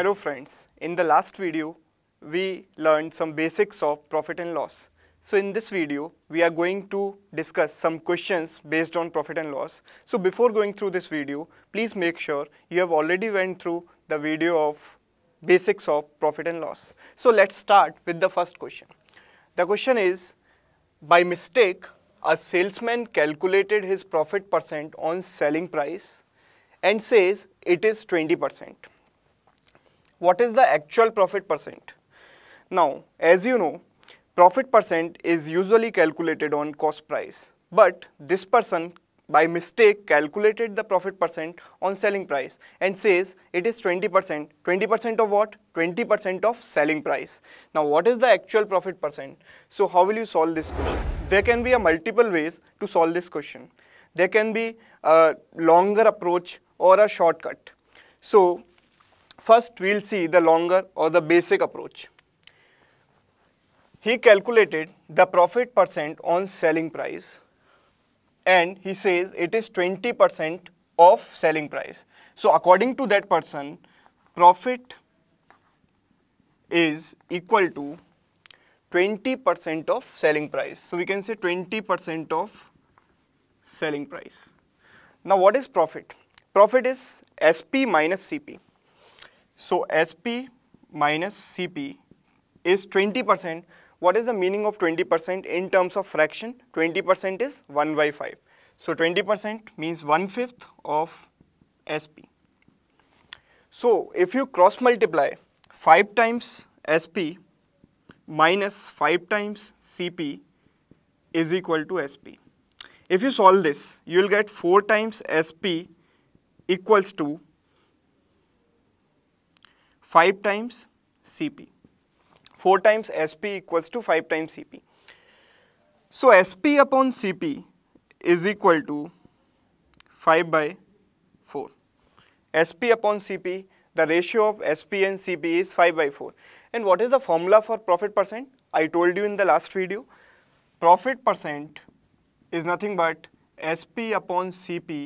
Hello friends, in the last video we learned some basics of profit and loss. So in this video we are going to discuss some questions based on profit and loss. So before going through this video, please make sure you have already went through the video of basics of profit and loss. So let's start with the first question. The question is, by mistake a salesman calculated his profit percent on selling price and says it is 20%. What is the actual profit percent? Now, as you know, profit percent is usually calculated on cost price, but this person by mistake calculated the profit percent on selling price and says it is 20%. 20% of what? 20% of selling price. Now, what is the actual profit percent? So, how will you solve this question? There can be a multiple ways to solve this question. There can be a longer approach or a shortcut. So, first we will see the longer or the basic approach. He calculated the profit percent on selling price and he says it is 20% of selling price. So according to that person, profit is equal to 20% of selling price. So we can say 20% of selling price. Now what is profit? Profit is SP minus CP. So SP minus CP is 20%. What is the meaning of 20% in terms of fraction? 20% is 1 by 5. So 20% means 1/5 of SP. So if you cross multiply 5 times SP minus 5 times CP is equal to SP. If you solve this, you will get 4 times SP equals to 5 times CP. 4 times SP equals to 5 times CP. So SP upon CP is equal to 5 by 4. SP upon CP, the ratio of SP and CP is 5 by 4. And what is the formula for profit percent? I told you in the last video. Profit percent is nothing but SP upon CP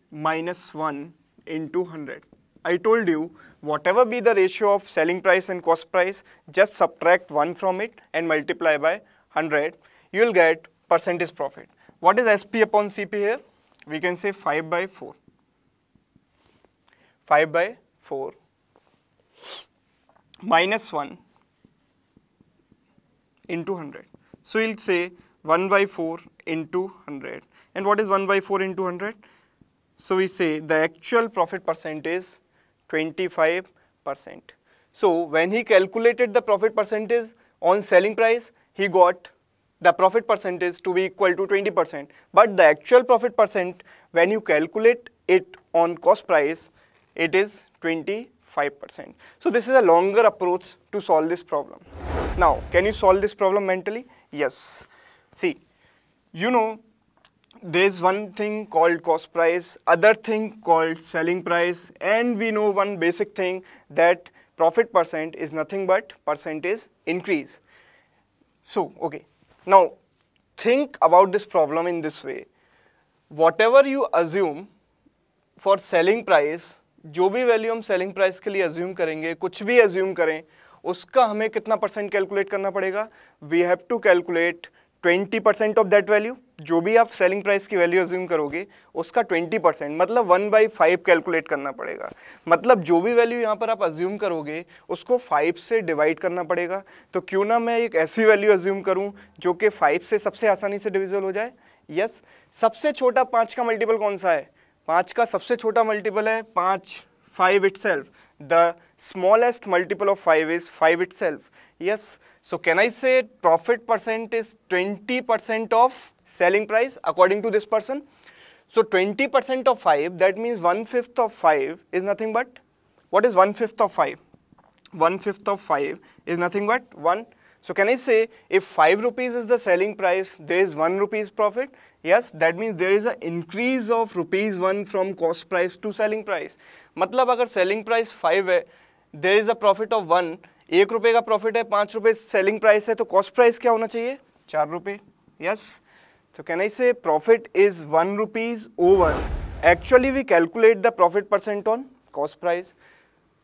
minus 1 into 100. I told you, whatever be the ratio of selling price and cost price, just subtract 1 from it and multiply by 100. You will get percentage profit. What is SP upon CP here? We can say 5 by 4. 5 by 4 minus 1 into 100. So you'll say 1 by 4 into 100. And what is 1 by 4 into 100? So we say the actual profit percent is 25%. So when he calculated the profit percentage on selling price, he got the profit percentage to be equal to 20%. But the actual profit percent, when you calculate it on cost price, it is 25%. So this is a longer approach to solve this problem. Now, can you solve this problem mentally? Yes. See, you know, there is one thing called cost price, other thing called selling price, and we know one basic thing that profit percent is nothing but percentage increase. So, okay, now think about this problem in this way. Whatever you assume for selling price, जो भी value हम selling price के लिए assume करेंगे, कुछ भी assume करें, उसका हमें कितना परसेंट कैलकुलेट करना पड़ेगा? We have to calculate 20% of that value. जो भी आप सेलिंग प्राइस की वैल्यू अज्यूम करोगे उसका 20%, मतलब 1/5 कैलकुलेट करना पड़ेगा. मतलब जो भी वैल्यू यहाँ पर आप अज्यूम करोगे उसको 5 से डिवाइड करना पड़ेगा. तो क्यों ना मैं एक ऐसी वैल्यू अज्यूम करूँ जो कि 5 से सबसे आसानी से डिविजिबल हो जाए. यस, सबसे छोटा 5 का मल्टीपल कौन सा है? 5 का सबसे छोटा मल्टीपल है 5 itself. The smallest multiple of 5 is 5 itself. Yes. So can I say profit percent is 20% of selling price according to this person? So 20% of 5, that means 1/5 of 5 is nothing but, what is 1/5 of 5? 1/5 of 5 is nothing but 1. So can I say if 5 rupees is the selling price, there is 1 rupees profit? Yes, that means there is an increase of rupees 1 from cost price to selling price. मतलब अगर selling price 5 है, there is a profit of 1, 1 रुपये का profit है, 5 रुपये selling price है, तो cost price क्या होना चाहिए? 4 रुपये. Yes. So can I say profit is 1 rupees over? Actually we calculate the profit percent on cost price.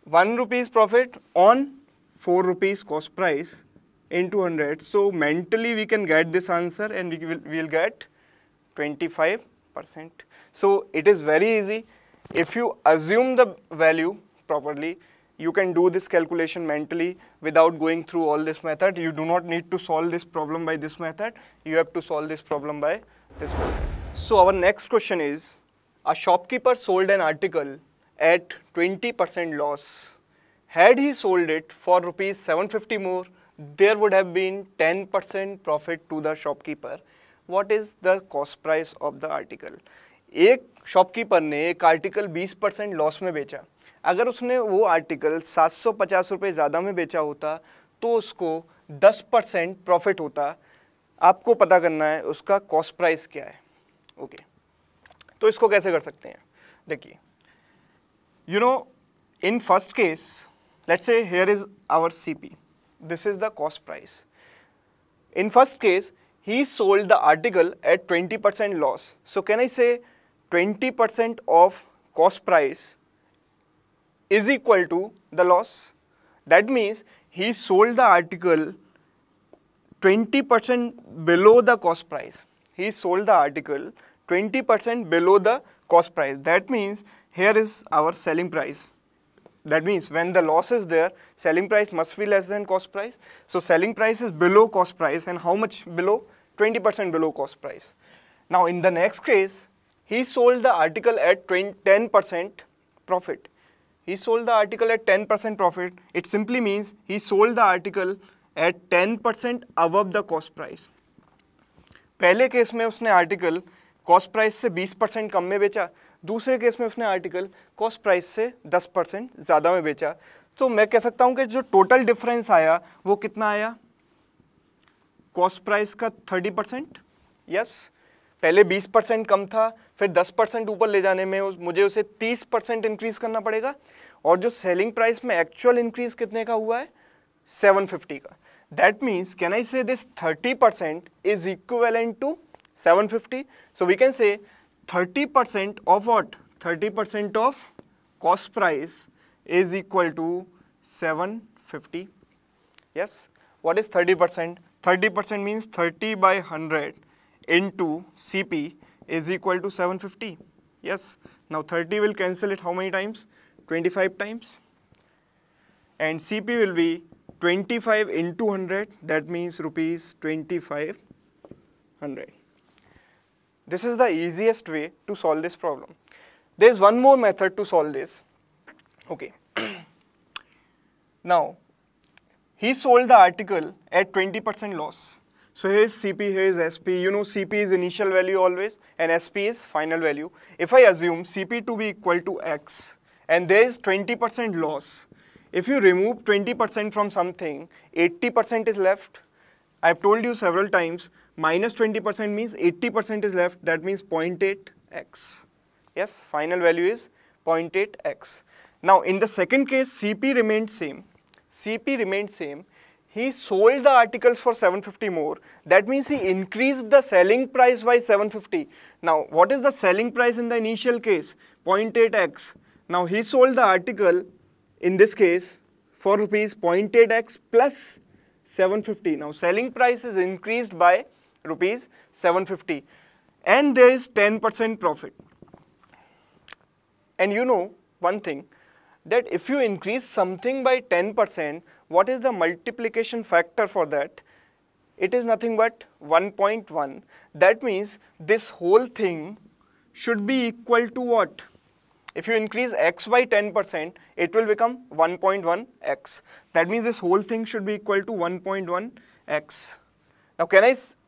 1 rupees profit on 4 rupees cost price into 100. So mentally we can get this answer and we will get 25%. So it is very easy. If you assume the value properly, you can do this calculation mentally without going through all this method. You do not need to solve this problem by this method. You have to solve this problem by this method. So our next question is, a shopkeeper sold an article at 20% loss. Had he sold it for rupees 750 more, there would have been 10% profit to the shopkeeper. What is the cost price of the article? एक shopkeeper ने एक article 20% loss में बेचा. अगर उसने वो article 750 रुपये ज़्यादा में बेचा होता तो उसको 10% प्रॉफिट होता. आपको पता करना है उसका कॉस्ट प्राइस क्या है. ओके, तो इसको कैसे कर सकते हैं? देखिए, you know, in first case, let's say here is our CP. This is the cost price. In first case, he sold the article at 20% loss. So can I say 20% of cost price is equal to the loss? That means he sold the article 20% below the cost price. He sold the article 20% below the cost price. That means here is our selling price. That means when the loss is there, selling price must be less than cost price. So selling price is below cost price, and how much below? 20% below cost price. Now in the next case, he sold the article at 10% profit. He sold the article at 10% profit. It simply means he sold the article at 10% above the cost price. पहले case में उसने article cost price से 20% कम में बेचा. दूसरे case में उसने article cost price से 10% ज़्यादा में बेचा. तो मैं कह सकता हूँ कि जो टोटल डिफरेंस आया वो कितना आया? कॉस्ट प्राइस का 30%. यस, पहले 20% कम था, फिर 10% ऊपर ले जाने में मुझे उसे 30% इंक्रीज करना पड़ेगा. और जो सेलिंग प्राइस में एक्चुअल इंक्रीज कितने का हुआ है? 750 का. That means, can I say this 30% is equivalent to 750? So we can say 30% of what? 30% of cost price is equal to 750. Yes. What is 30%? 30% means 30 by 100 into CP is equal to 750. Yes. Now 30 will cancel it how many times? 25 times. And CP will be 25 into 100, that means rupees 2500. This is the easiest way to solve this problem. There is one more method to solve this. Okay. Now, he sold the article at 20% loss. So here is CP, here is SP. You know CP is initial value always and SP is final value. If I assume CP to be equal to X and there is 20% loss, if you remove 20% from something, 80% is left. I have told you several times, minus 20% means 80% is left. That means 0.8x. Yes, final value is 0.8x. Now, in the second case, CP remained same. CP remained same. He sold the articles for 750 more. That means he increased the selling price by 750. Now, what is the selling price in the initial case? 0.8x. Now, he sold the article in this case for rupees 0.8x plus 750. Now selling price is increased by rupees 750 and there is 10% profit. And you know one thing, that if you increase something by 10%, what is the multiplication factor for that? It is nothing but 1.1. That means this whole thing should be equal to what? If you increase x by 10%, it will become 1.1x. That means this whole thing should be equal to 1.1x. Now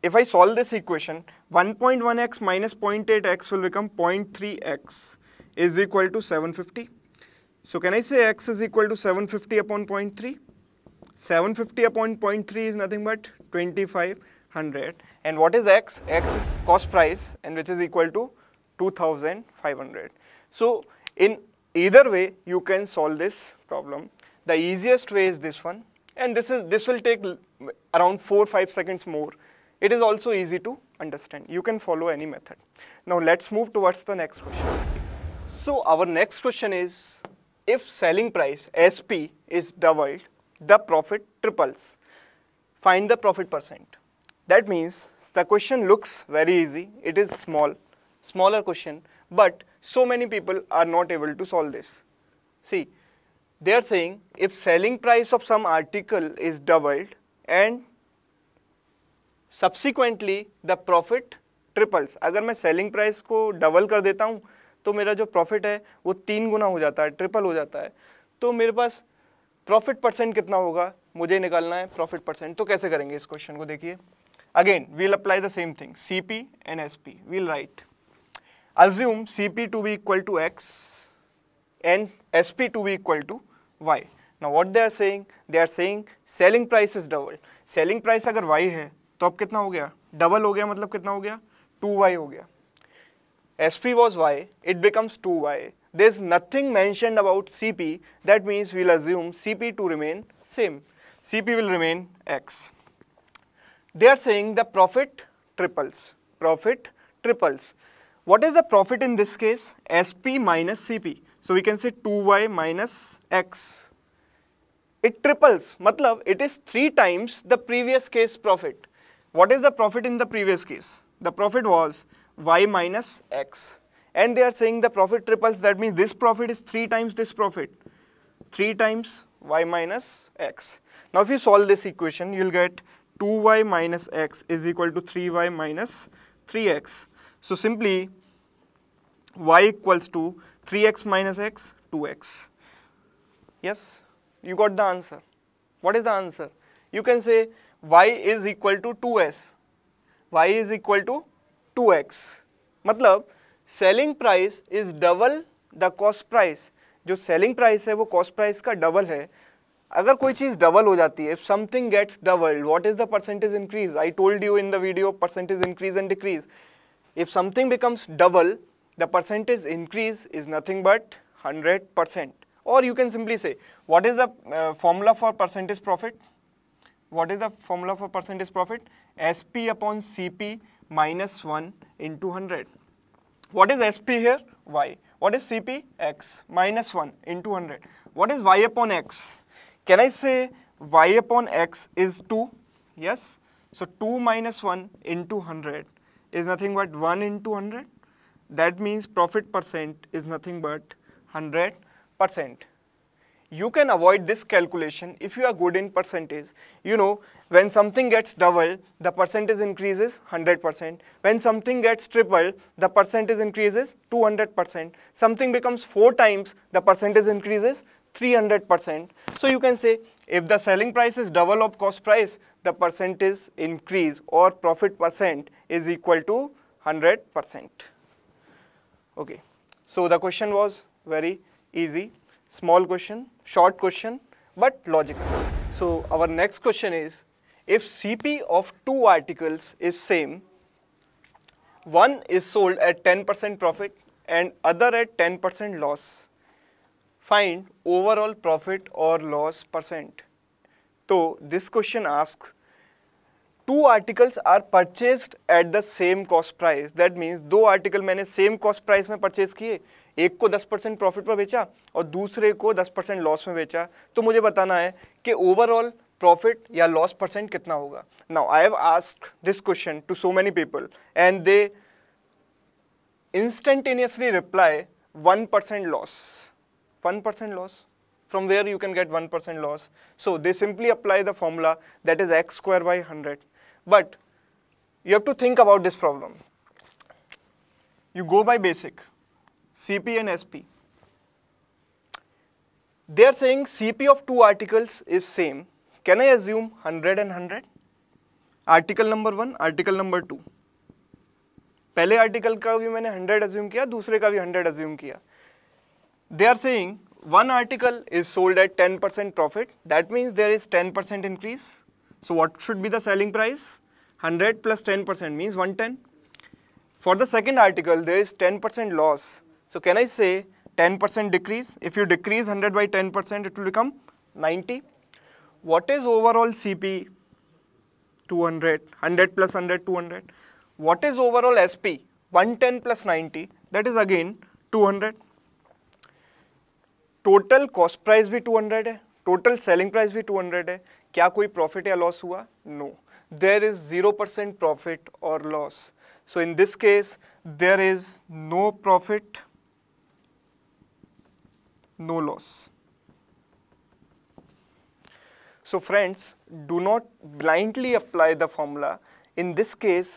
if I solve this equation, 1.1x minus 0.8x will become 0.3x is equal to 750. So can I say x is equal to 750 upon 0.3? 750 upon 0.3 is nothing but 2500. And what is x? X is cost price, and which is equal to 2500. So in either way you can solve this problem. The easiest way is this one, and this will take around 4-5 seconds more. It is also easy to understand. You can follow any method. Now let's move towards the next question. So our next question is, if selling price SP is doubled, the profit triples. Find the profit percent. That means the question looks very easy. It is smaller question, but so many people are not able to solve this. See, they are saying if selling price of some article is doubled and subsequently the profit triples. अगर मैं selling price को double कर देता हूँ तो मेरा जो profit है वो 3 गुना हो जाता है, ट्रिपल हो जाता है. तो मेरे पास प्रॉफिट परसेंट कितना होगा मुझे निकालना है प्रॉफिट परसेंट. तो कैसे करेंगे इस क्वेश्चन को देखिए. Again we'll apply the same thing, CP and SP. We'll write, assume CP to be equal to X and SP to be equal to Y. Now what they are saying? They are saying selling price is double. Selling price अगर Y है तो अब कितना हो गया, double हो गया, मतलब कितना हो गया, 2Y हो गया. SP was Y, it becomes 2Y. There is nothing mentioned about CP. That means we'll assume CP to remain same. CP will remain X. They are saying the profit triples. Profit triples. What is the profit in this case? SP minus CP. So we can say 2Y minus X. It triples. Matlab it is 3 times the previous case profit. What is the profit in the previous case? The profit was Y minus X. And they are saying the profit triples. That means this profit is 3 times this profit. 3 times Y minus X. Now if you solve this equation, you will get 2Y minus X is equal to 3Y minus 3X. So simply Y equals to 3X minus X, 2X. Yes, you got the answer. What is the answer? You can say Y is equal to 2S. Y is equal to 2X. मतलब selling price is double the cost price. जो selling price है वो cost price का double है. अगर कोई चीज़ double हो जाती है, if something gets doubled, what is the percentage increase? I told you in the video percentage increase and decrease. If something becomes double, the percentage increase is nothing but 100%. Or you can simply say, what is the formula for percentage profit? What is the formula for percentage profit? SP upon CP minus 1 into 100. What is SP here? Y. What is CP? X minus 1 into 100. What is Y upon X? Can I say Y upon X is 2? Yes. So 2 minus 1 into 100 is nothing but 1 into 100. That means profit percent is nothing but 100%. You can avoid this calculation if you are good in percentage. You know, when something gets doubled, the percentage increases 100%. When something gets tripled, the percentage increases 200%. Something becomes 4 times, the percentage increases 300%. So you can say if the selling price is double of cost price, the percentage increase or profit percent is equal to 100%. Okay, so the question was very easy, small question, short question, but logical. So our next question is, if CP of 2 articles is same, one is sold at 10% profit and other at 10% loss, find overall profit or loss percent. So this question asks, 2 articles are purchased at the same cost price. That means 2 article मैंने same cost price में purchase किए, एक को 10% profit पर बेचा और दूसरे को 10% लॉस में बेचा. तो मुझे बताना है कि ओवरऑल प्रॉफिट या लॉस परसेंट कितना होगा. Now I have asked this question to so many people and they instantaneously reply 1% loss. 1% loss. From where you can get 1% loss? So they simply apply the formula, that is x square by 100. But you have to think about this problem. You go by basic, CP and SP. They are saying CP of 2 articles is same. Can I assume 100 and 100? Article number 1, article number 2. पहले article का भी मैंने 100 assume किया, दूसरे का भी 100 assume किया. They are saying one article is sold at 10% profit. That means there is 10% increase. So what should be the selling price? 100 plus 10% means 110. For the second article, there is 10% loss. So can I say 10% decrease? If you decrease 100 by 10%, it will become 90. What is overall CP? 200. 100 plus 100, 200. What is overall SP? 110 plus 90. That is again 200. Total cost price भी 200 है, total selling price भी 200 है, क्या कोई profit या loss हुआ? No, there is 0% profit और loss. So in this case there is no profit, no loss. So friends, do not blindly apply the formula. In this case,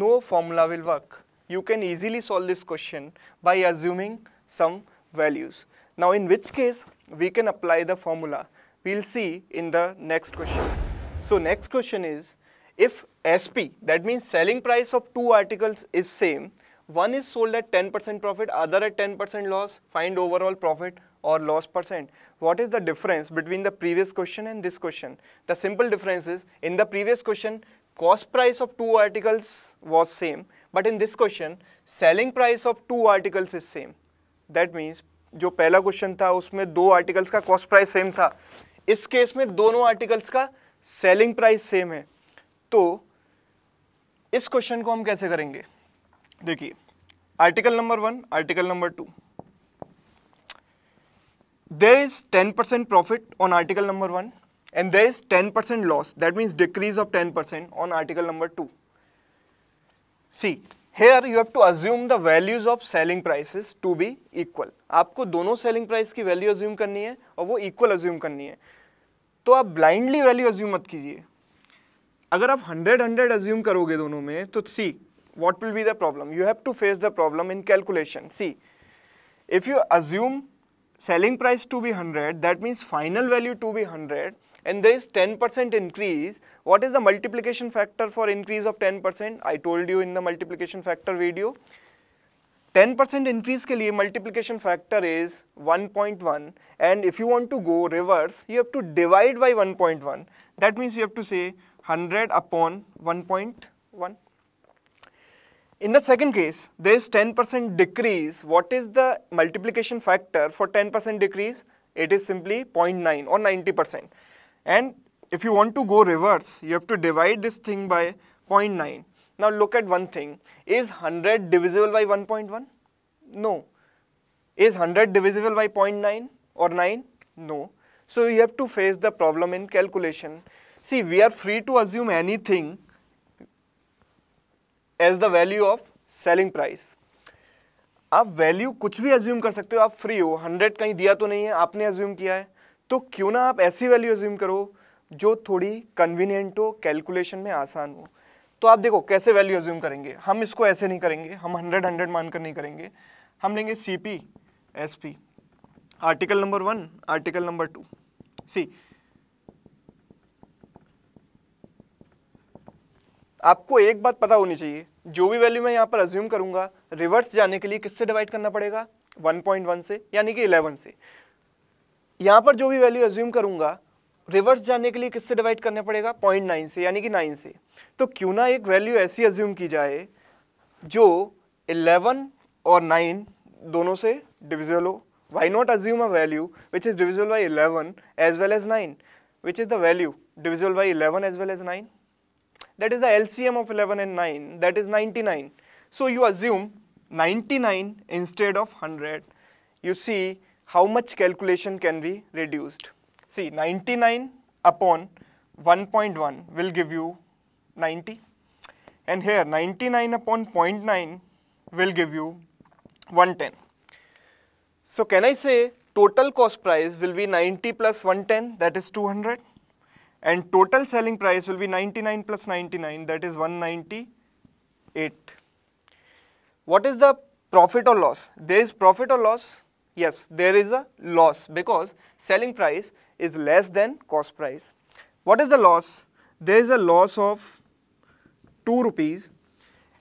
no formula will work. You can easily solve this question by assuming some values. Now in which case we can apply the formula? We'll see in the next question. So next question is, if SP, that means selling price of two articles is same, one is sold at 10% profit, other at 10% loss, find overall profit or loss percent. What is the difference between the previous question and this question? The simple difference is, in the previous question, cost price of two articles was same, but in this question, selling price of two articles is same. That means, जो पहला question था उसमें दो articles का cost price same था, इस case में दोनों आर्टिकल्स का सेलिंग प्राइस सेम है. तो इस क्वेश्चन को हम कैसे करेंगे? देखिए, article number 1, article number 2, there is 10% profit on article number 1 and there is 10% loss, that means decrease of 10% on article number 2. See, here you have to assume the values of selling prices to be equal. आपको दोनों selling price की value assume करनी है और वो equal assume करनी है. तो आप blindly value assume मत कीजिए. अगर आप 100 assume करोगे दोनों में, तो see what will be the problem. You have to face the problem in calculation. See, if you assume selling price to be 100, that means final value to be 100, and there is 10% increase. What is the multiplication factor for increase of 10%? I told you in the multiplication factor video. 10% increase के लिए multiplication factor is 1.1, and if you want to go reverse, you have to divide by 1.1. That means you have to say 100 upon 1.1. In the second case, there is 10% decrease. What is the multiplication factor for 10% decrease? It is simply 0.9 or 90%. And if you want to go reverse, you have to divide this thing by 0.9. Now look at one thing. Is 100 divisible by 1.1? No. Is 100 divisible by 0.9 or 9? No. So you have to face the problem in calculation. See, we are free to assume anything as the value of selling price. आप value कुछ भी assume कर सकते हो, आप free हो. 100 कहीं दिया तो नहीं है, आपने अज्यूम किया है, तो क्यों ना आप ऐसी वैल्यू अज्यूम करो जो थोड़ी कन्वीनियंट हो, कैलकुलेशन में आसान हो. तो आप देखो कैसे वैल्यू अज्यूम करेंगे. हम इसको ऐसे नहीं करेंगे, हम 100 मानकर नहीं करेंगे. हम लेंगे CP SP, article number 1, article number 2. सी, आपको एक बात पता होनी चाहिए, जो भी वैल्यू मैं यहाँ पर अज्यूम करूंगा, रिवर्स जाने के लिए किससे डिवाइड करना पड़ेगा? 1.1 से, यानी कि 11 से. यहाँ पर जो भी वैल्यू अज्यूम करूंगा, रिवर्स जाने के लिए किससे डिवाइड करना पड़ेगा? 0.9 से, यानी कि 9 से. तो क्यों ना एक वैल्यू ऐसी अज्यूम की जाए जो 11 और 9 दोनों से डिविजिबल हो. Why not assume a value which is divisible by 11 as well as 9? Which is the value divisible by 11 as well as 9? That is the LCM of 11 and 9, that is 99. So you assume 99 instead of 100. You see how much calculation can be reduced. See, 99 upon 1.1 will give you 90, and here 99 upon 0.9 will give you 110. So can I say total cost price will be 90 plus 110, that is 200, and total selling price will be 99 plus 99, that is 198. What is the profit or loss? There is profit or loss? Yes, there is a loss because selling price is less than cost price. What is the loss? There is a loss of 2 rupees,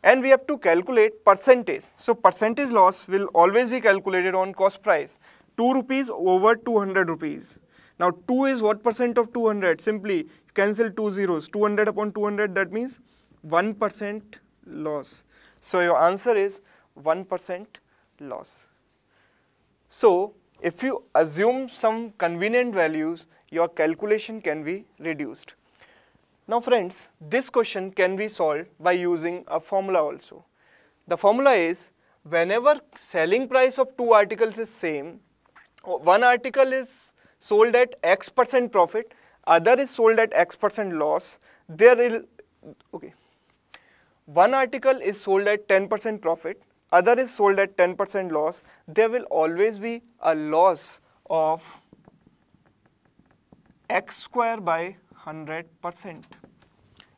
and we have to calculate percentage. So percentage loss will always be calculated on cost price. 2 rupees over 200 rupees. Now 2 is what percent of 200? Simply cancel 2 zeros. 200 upon 200, that means 1% loss. So your answer is 1% loss. So if you assume some convenient values, your calculation can be reduced. Now friends, this question can be solved by using a formula also. The formula is, whenever selling price of two articles is same, one article is sold at X% profit, other is sold at X% loss, there will, okay, one article is sold at 10% profit, other is sold at 10% loss, there will always be a loss of X square by 100%.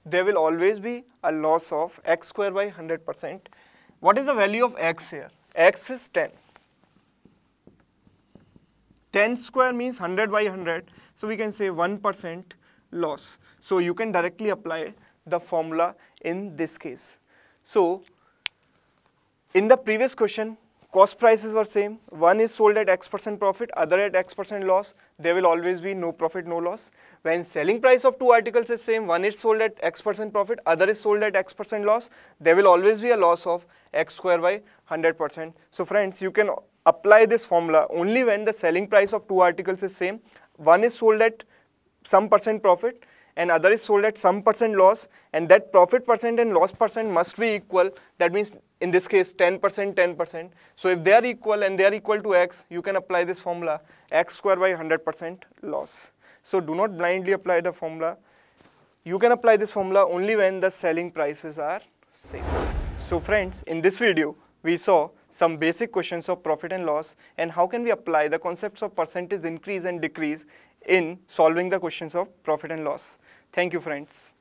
There will always be a loss of X square by 100%. What is the value of X here? X is 10. 10 square means 100 by 100, so we can say 1% loss. So you can directly apply the formula in this case. So in the previous question, cost prices were same. One is sold at X% profit, other at X% loss. There will always be no profit, no loss. When selling price of two articles is same, one is sold at X% profit, other is sold at X% loss, there will always be a loss of X square by 100%. So friends, you can apply this formula only when the selling price of two articles is same. One is sold at some percent profit and other is sold at some percent loss, and that profit percent and loss percent must be equal. That means in this case 10%, 10%. So if they are equal and they are equal to X, you can apply this formula, X square by 100% loss. So do not blindly apply the formula. You can apply this formula only when the selling prices are same. So friends, in this video, we saw some basic questions of profit and loss and how can we apply the concepts of percentage increase and decrease in solving the questions of profit and loss. Thank you, friends.